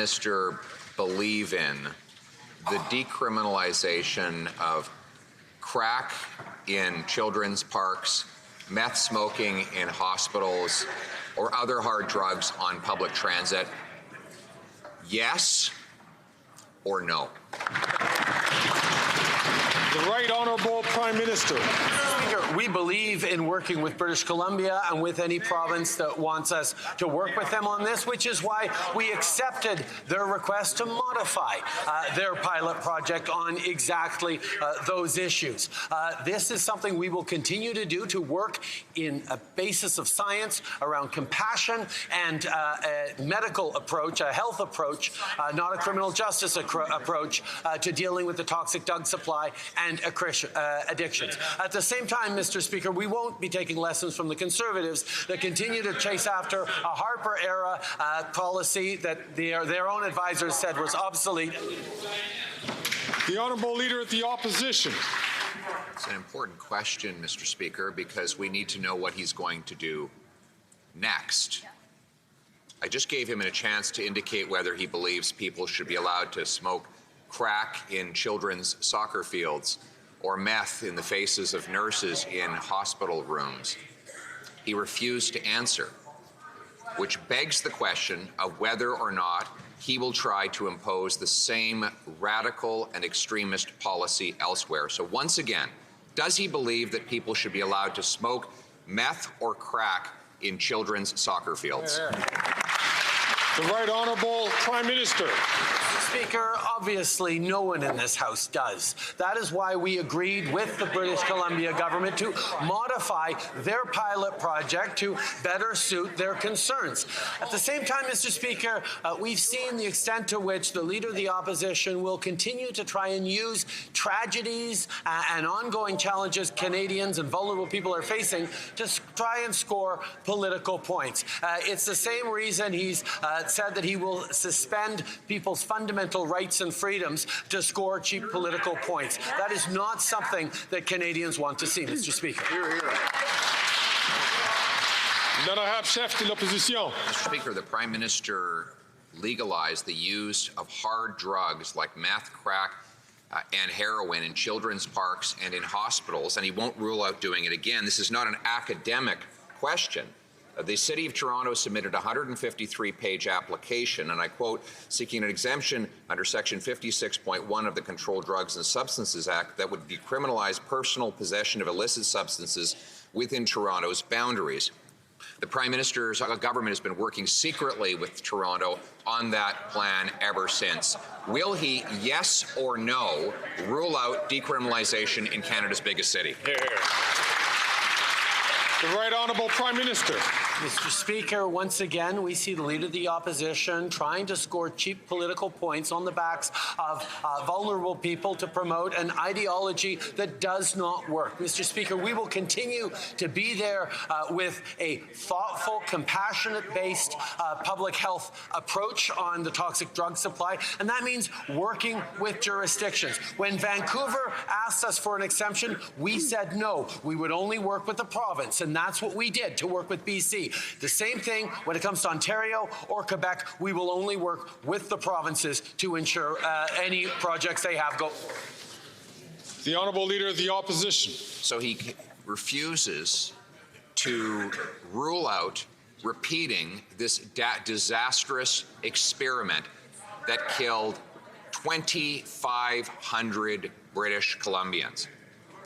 Minister believe in the decriminalization of crack in children's parks, meth smoking in hospitals, or other hard drugs on public transit? Yes or no? The Right Honourable Prime Minister. Speaker, we believe in working with British Columbia and with any province that wants us to work with them on this, which is why we accepted their request to modify their pilot project on exactly those issues. This is something we will continue to do, to work in a basis of science around compassion and a medical approach, a health approach, not a criminal justice approach to dealing with the toxic drug supply and addictions. At the same time, Mr. Speaker, we won't be taking lessons from the Conservatives that continue to chase after a Harper-era policy that their own advisors said was obsolete. The Honourable Leader of the Opposition. It's an important question, Mr. Speaker, because we need to know what he's going to do next. I just gave him a chance to indicate whether he believes people should be allowed to smoke crack in children's soccer fields or meth in the faces of nurses in hospital rooms. He refused to answer, which begs the question of whether or not he will try to impose the same radical and extremist policy elsewhere. So once again, does he believe that people should be allowed to smoke meth or crack in children's soccer fields? The Right Honourable Prime Minister. Speaker, obviously no one in this House does. That is why we agreed with the British Columbia government to modify their pilot project to better suit their concerns. At the same time, Mr. Speaker, we've seen the extent to which the Leader of the Opposition will continue to try and use tragedies and ongoing challenges Canadians and vulnerable people are facing to try and score political points. It's the same reason he's said that he will suspend people's fundamental rights and freedoms to score cheap political points. That is not something that Canadians want to see, Mr. Speaker. Chef de l'Opposition. Mr. Speaker, the Prime Minister legalized the use of hard drugs like meth, crack, and heroin in children's parks and in hospitals, and he won't rule out doing it again. This is not an academic question. The City of Toronto submitted a 153-page application, and I quote, seeking an exemption under Section 56.1 of the Controlled Drugs and Substances Act that would decriminalize personal possession of illicit substances within Toronto's boundaries. The Prime Minister's government has been working secretly with Toronto on that plan ever since. Will he, yes or no, rule out decriminalization in Canada's biggest city? The Right Honourable Prime Minister. Mr. Speaker, once again, we see the Leader of the Opposition trying to score cheap political points on the backs of vulnerable people to promote an ideology that does not work. Mr. Speaker, we will continue to be there with a thoughtful, compassionate-based public health approach on the toxic drug supply, and that means working with jurisdictions. When Vancouver asked us for an exemption, we said no. We would only work with the province, and that's what we did to work with BC. The same thing when it comes to Ontario or Quebec. We will only work with the provinces to ensure any projects they have go. The Honourable Leader of the Opposition. So he refuses to rule out repeating this disastrous experiment that killed 2,500 British Columbians.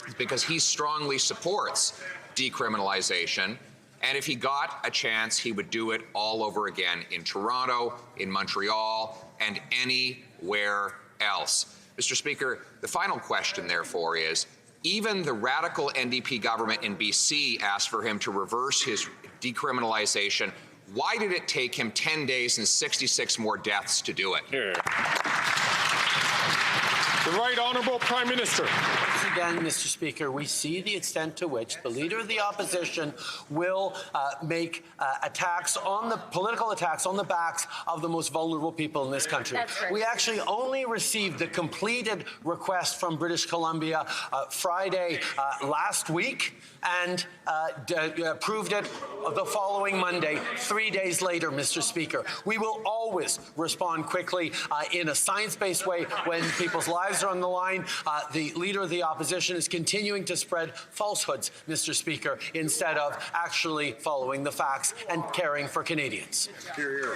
It's because he strongly supports decriminalization, and if he got a chance, he would do it all over again in Toronto, in Montreal, and anywhere else. Mr. Speaker, the final question, therefore, is even the radical NDP government in BC asked for him to reverse his decriminalization. Why did it take him 10 days and 66 more deaths to do it? The Right Honourable Prime Minister. Once again, Mr. Speaker, we see the extent to which the Leader of the Opposition will make political attacks on the backs of the most vulnerable people in this country. We actually only received the completed request from British Columbia Friday last week and approved it the following Monday, 3 days later, Mr. Speaker. We will always respond quickly in a science-based way when people's lives are on the line. The Leader of the Opposition is continuing to spread falsehoods, Mr. Speaker, instead of actually following the facts and caring for Canadians. Here, here.